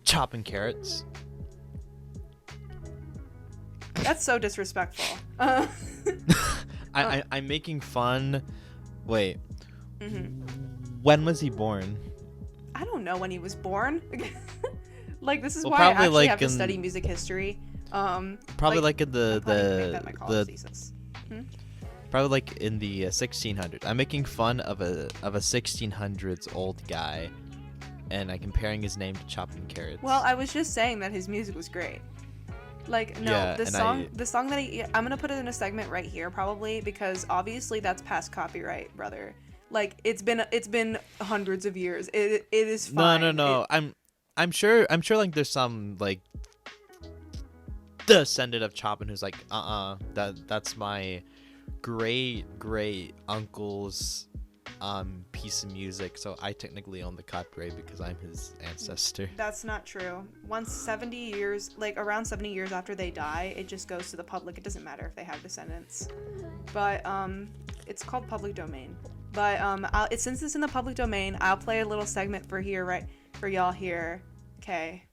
chopping carrots?
That's so disrespectful.
I'm making fun. Wait. When was he born?
I don't know when he was born. Like, this is why I actually have to study music history.
Probably like in the
thesis.
Probably like in the 1600s. I'm making fun of a 1600s old guy, and I'm comparing his name to chopping carrots.
Well, I was just saying that his music was great. Like, no, the song that I'm gonna put it in a segment right here probably, because obviously that's past copyright, brother. Like, it's been hundreds of years. It is fine.
No. I'm sure like there's some like descendant of Chopin who's like, that's my great uncle's piece of music, so I technically own the copyright because I'm his ancestor.
That's not true. Around 70 years after they die, it just goes to the public. It doesn't matter if they have descendants. But it's called public domain. But since it's in the public domain, I'll play a little segment for y'all here. Okay.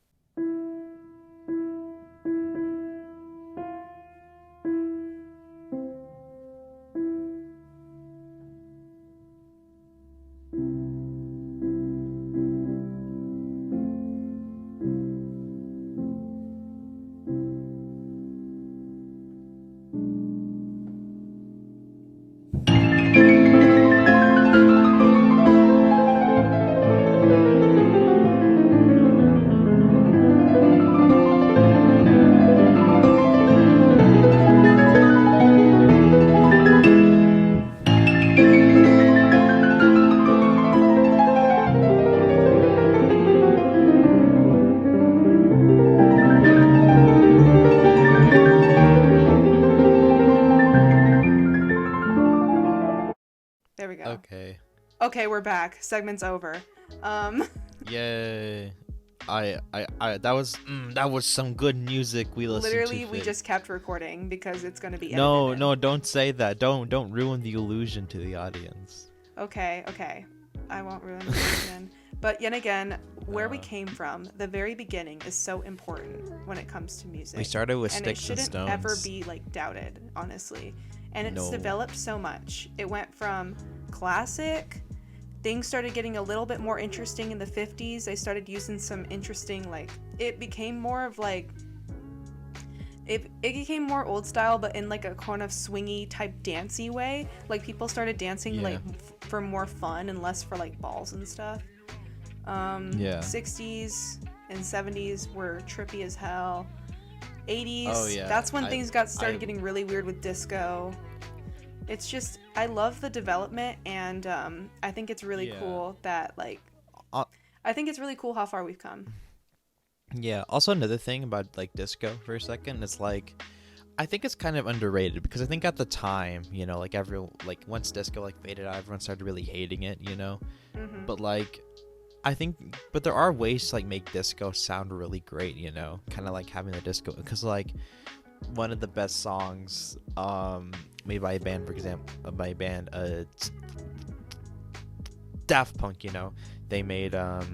Okay, we're back. Segment's over.
Yay. I that was some good music we listened to.
Literally, we just kept recording because it's gonna be edited
No,
in.
no, don't say that. Don't ruin the illusion to the audience.
Okay. I won't ruin the illusion. But yet again, where we came from, the very beginning is so important when it comes to music.
We started with
and
sticks and
it
stones.
shouldn't ever be like doubted, honestly. And it's developed so much. It went from classic. Things started getting a little bit more interesting in the 50s. They started using some interesting, like, it became more of like, it became more old style, but in like a kind of swingy type dancey way. Like people started dancing like for more fun and less for like balls and stuff. 60s and 70s were trippy as hell. 80s, that's when things started getting really weird with disco. It's just, I love the development, and I think it's really cool that, like, I think it's really cool how far we've come.
Yeah, also another thing about, like, disco for a second, it's like, I think it's kind of underrated, because I think at the time, you know, like, once disco, like, faded out, everyone started really hating it, you know? Mm-hmm. But, like, but there are ways to, like, make disco sound really great, you know? Kind of like having the disco, because, like, one of the best songs made by a band, for example, Daft Punk, you know, they made the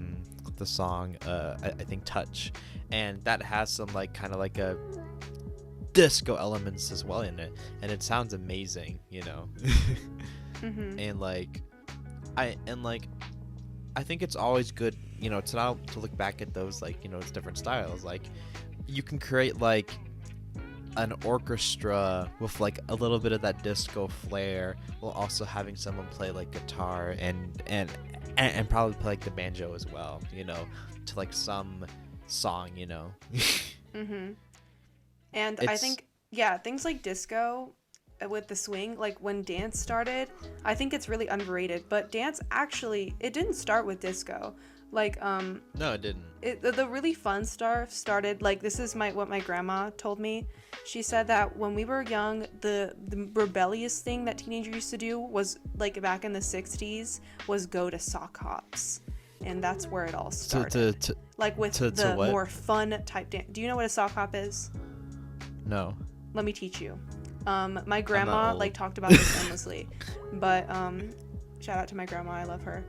song I think Touch, and that has some like kind of like a disco elements as well in it, and it sounds amazing, you know. Mm-hmm. and I think it's always good, you know, to look back at those, like, you know, it's different styles. Like, you can create like an orchestra with like a little bit of that disco flair, while also having someone play like guitar and probably play like the banjo as well, you know, to like some song, you know.
Mm-hmm. And I think things like disco with the swing, like when dance started, I think it's really underrated. But dance actually, it didn't start with disco. Like
no, it didn't.
The really fun stuff started, like, this is what my grandma told me. She said that when we were young, the rebellious thing that teenagers used to do was, like, back in the 60s, was go to sock hops, and that's where it all started. Like with the more fun type dance. Do you know what a sock hop is?
No.
Let me teach you. My grandma like talked about this endlessly, but shout out to my grandma, I love her.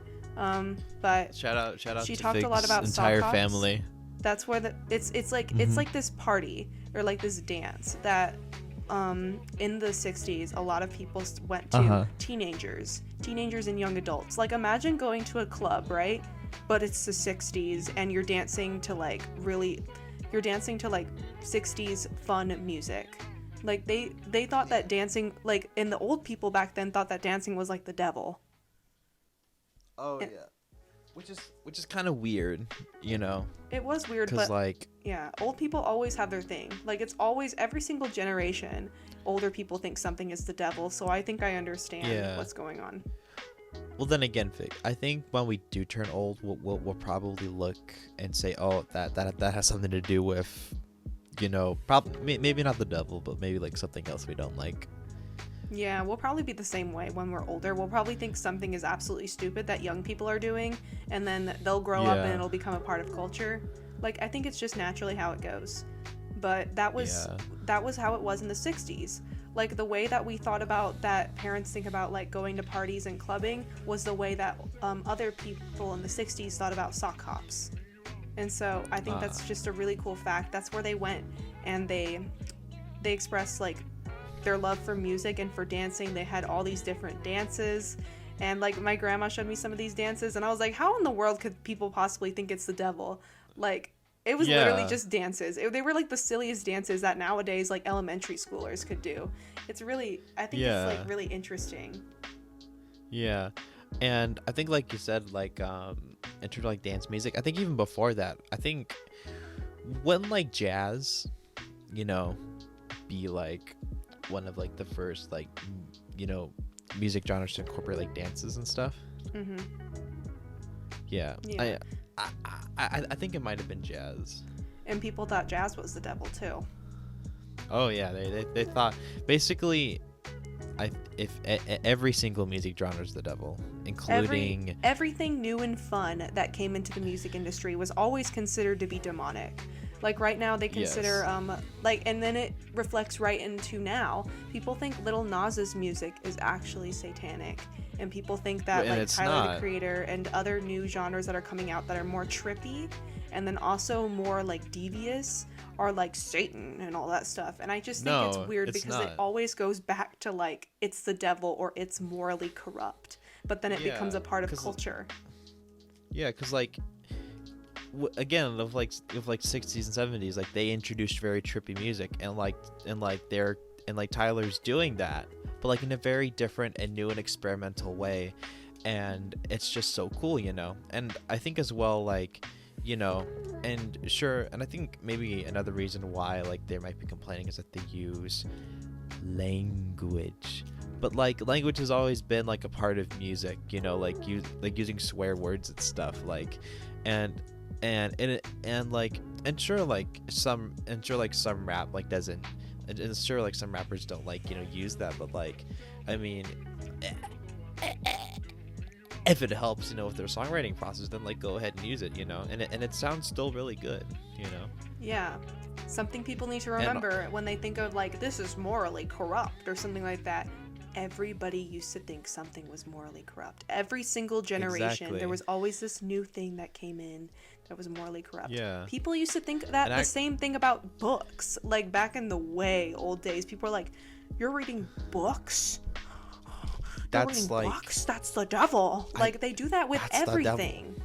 But
shout out
she
to
talked
Fig's
a lot about
entire
sock hops.
family.
That's where it's like mm-hmm. It's like this party or like this dance that in the 60s a lot of people went to. Teenagers and young adults. Like, imagine going to a club, right? But it's the 60s and you're dancing to like 60s fun music. Like they thought that dancing, like, and the old people back then thought that dancing was like the devil.
Oh, yeah. Which is kind of weird, you know?
It was weird, but, like, yeah, old people always have their thing. Like, it's always, every single generation, older people think something is the devil, so I think I understand what's going on.
Well, then again, Fig, I think when we do turn old, we'll probably look and say, oh, that has something to do with, you know, maybe not the devil, but maybe, like, something else we don't like.
Yeah, we'll probably be the same way when we're older. We'll probably think something is absolutely stupid that young people are doing, and then they'll grow up and it'll become a part of culture. Like, I think it's just naturally how it goes. But that was how it was in the 60s. Like, the way that we thought about that parents think about, like, going to parties and clubbing was the way that other people in the 60s thought about sock hops. And so I think that's just a really cool fact. That's where they went, and they expressed, like, their love for music and for dancing. They had all these different dances, and like my grandma showed me some of these dances, and I was like, how in the world could people possibly think it's the devil? Like, it was literally just dances. They were like the silliest dances that nowadays like elementary schoolers could do. It's really, I think it's like really interesting.
Yeah. And I think, like you said, like in terms of like dance music, I think even before that, I think when like jazz, you know, be like one of like the first, like, you know, music genres to incorporate like dances and stuff. Mm-hmm. Yeah. I think it might have been jazz.
And people thought jazz was the devil too.
Oh yeah, they thought basically every single music genre is the devil, including
everything new and fun that came into the music industry was always considered to be demonic. Like right now they consider and then it reflects right into now. People think Lil Nas's music is actually satanic, and people think that like Tyler the Creator and other new genres that are coming out that are more trippy and then also more like devious are like Satan and all that stuff. And I just think it's weird because it always goes back to like it's the devil or it's morally corrupt, but then it becomes a part of culture.
Yeah, because like again, of like 60s and 70s, like they introduced very trippy music, and Tyler's doing that, but like in a very different and new and experimental way, and it's just so cool, you know. And I think as well, like, you know, and sure, and I think maybe another reason why like they might be complaining is that they use language. But like language has always been like a part of music, you know, like using swear words and stuff, like, and sure some rap like doesn't, and sure like some rappers don't like, you know, use that, but like, I mean, if it helps, you know, with their songwriting process, then like go ahead and use it, you know, and it sounds still really good, you know.
Yeah, something people need to remember when they think of like this is morally corrupt or something like that. Everybody used to think something was morally corrupt. Every single generation, there was always this new thing that came in that was morally corrupt.
Yeah.
People used to think that the same thing about books. Like back in the old days, people were like, "You're reading books?
That's like
books? That's the devil." Like they do that with everything.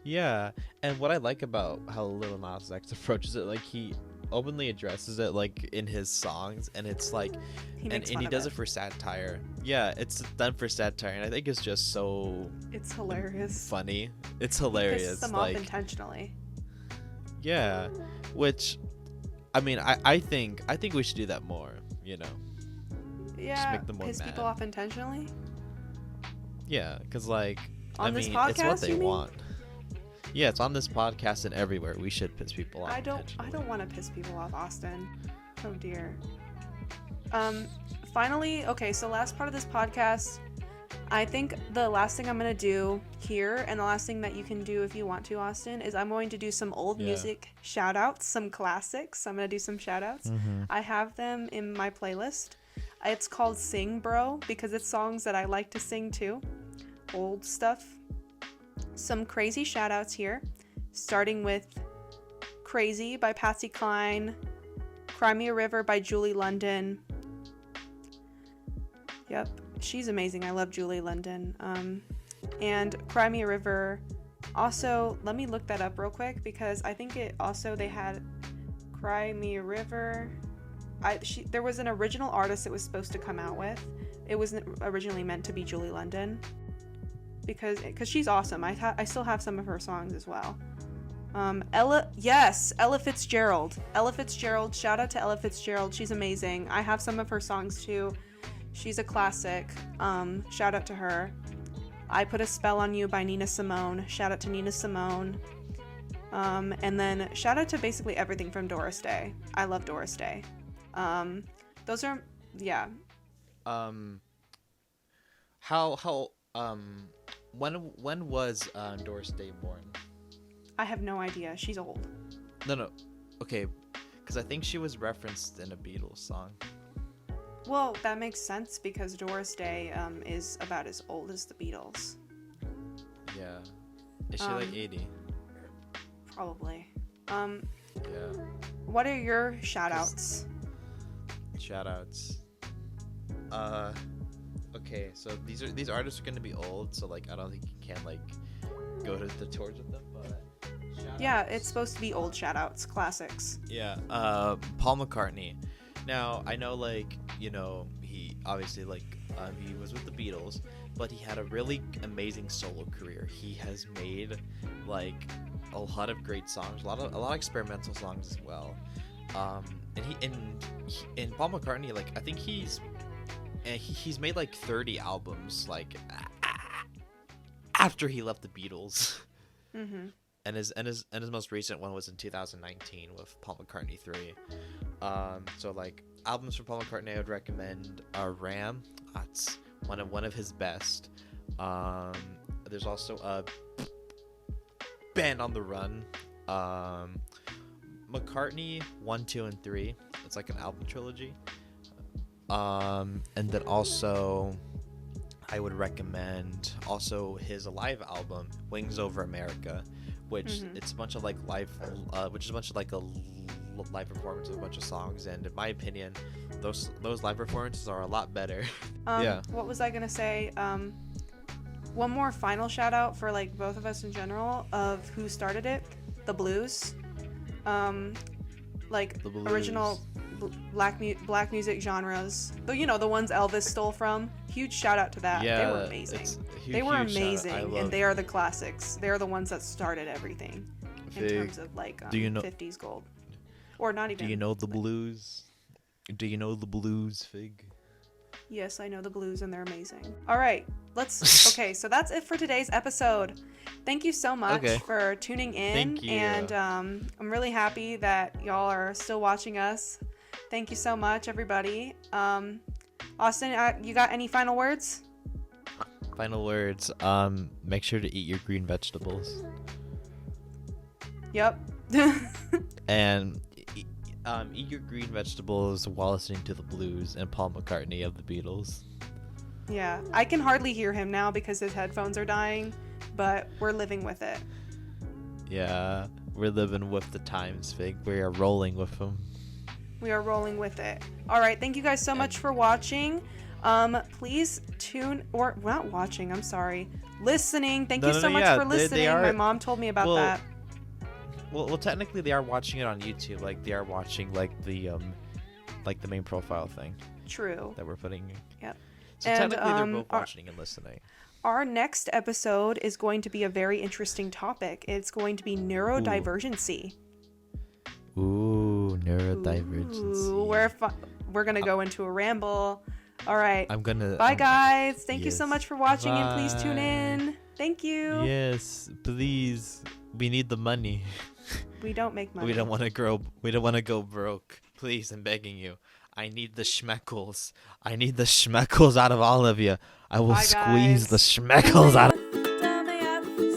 Yeah, and what I like about how Lil Nas X approaches it, like he openly addresses it like in his songs, and it's like he does it for satire. Yeah, it's done for satire, and I think it's just so
it's hilarious,
funny. It's hilarious.
He pisses them off intentionally.
Yeah, which I mean, I think we should do that more, you know.
Yeah, just make them more piss mad. People off intentionally.
Yeah, because like
on this podcast,
it's what they want. Yeah, it's on this podcast and everywhere. We should piss people off.
I don't want to piss people off, Austin. Oh dear. Finally, okay, so last part of this podcast, I think the last thing I'm going to do here, and the last thing that you can do if you want to, Austin, is I'm going to do some old music shout outs, some classics. I'm going to do some shout outs. Mm-hmm. I have them in my playlist. It's called Sing Bro because it's songs that I like to sing too. Old stuff. Some crazy shout outs here, starting with Crazy by Patsy Cline, Cry Me a River by Julie London. Yep, she's amazing. I love Julie London. And Cry Me a River. Also, let me look that up real quick because I think they had Cry Me a River. There was an original artist it was supposed to come out with. It wasn't originally meant to be Julie London. Because she's awesome. I still have some of her songs as well. Ella Fitzgerald. Shout out to Ella Fitzgerald. She's amazing. I have some of her songs too. She's a classic. Shout out to her. I Put a Spell on You by Nina Simone. Shout out to Nina Simone. And then shout out to basically everything from Doris Day. I love Doris Day. Those are
when was Doris Day born?
I have no idea. She's old.
No. Okay, because I think she was referenced in a Beatles song.
Well, that makes sense because Doris Day is about as old as the Beatles.
Yeah. Is she like 80?
Probably.
Yeah.
What are your shout-outs?
Shout-outs. Okay, so these artists are gonna be old, so like I don't think you can like go to the tours with them, but
yeah, it's supposed to be old shout-outs, classics.
Yeah. Paul McCartney. Now I know, like, you know, he obviously like he was with the Beatles, but he had a really amazing solo career. He has made like a lot of great songs, a lot of experimental songs as well. And Paul McCartney, like I think he's made like 30 albums like after he left the Beatles.
Mm-hmm.
And his most recent one was in 2019 with Paul McCartney 3. So like albums from Paul McCartney I would recommend are Ram. That's one of his best. There's also a Band on the Run. McCartney 1, 2, and 3. It's like an album trilogy. And then also I would recommend also his live album Wings Over America, which it's a bunch of like live live performance of a bunch of songs, and in my opinion those live performances are a lot better.
What was I gonna say? One more final shout out for like both of us in general of who started it, the blues. Like the blues. Original black music genres, the ones Elvis stole from. Huge shout out to that. They were amazing. They were amazing, and they are the classics. They are the ones that started everything in terms of like 50s gold, or not even.
Do you know the blues? Do you know the blues, Fig?
Yes, I know the blues, and they're amazing. All right, okay, so that's it for today's episode. Thank you so much for tuning in.
Thank you.
And I'm really happy that y'all are still watching us. Thank you so much, everybody. Austin, you got any final words?
Final words. Make sure to eat your green vegetables.
Yep.
And eat your green vegetables while listening to the blues and Paul McCartney of the Beatles.
Yeah, I can hardly hear him now because his headphones are dying, but we're living with it.
Yeah, we're living with the times, Fig. We are rolling with them.
We are rolling with it. All right, thank you guys so much for watching. Please not watching, I'm sorry. Listening. Thank you so much for listening. My mom told me about that.
Well, technically they are watching it on YouTube. Like they are watching like the main profile thing.
True.
That we're putting.
Yep.
So technically they're both watching and listening.
Our next episode is going to be a very interesting topic. It's going to be neurodivergency.
Ooh, neurodivergency.
Ooh, we're gonna go into a ramble. All right. Bye, guys. Thank you so much for watching, and please tune in. Thank you.
Yes, please. We need the money.
We don't make money.
We don't want to go broke. Please, I'm begging you. I need the schmeckles. I need the schmeckles out of all of you. I will squeeze the schmeckles out of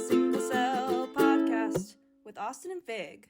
Single Cell Podcast with Austin and Fig.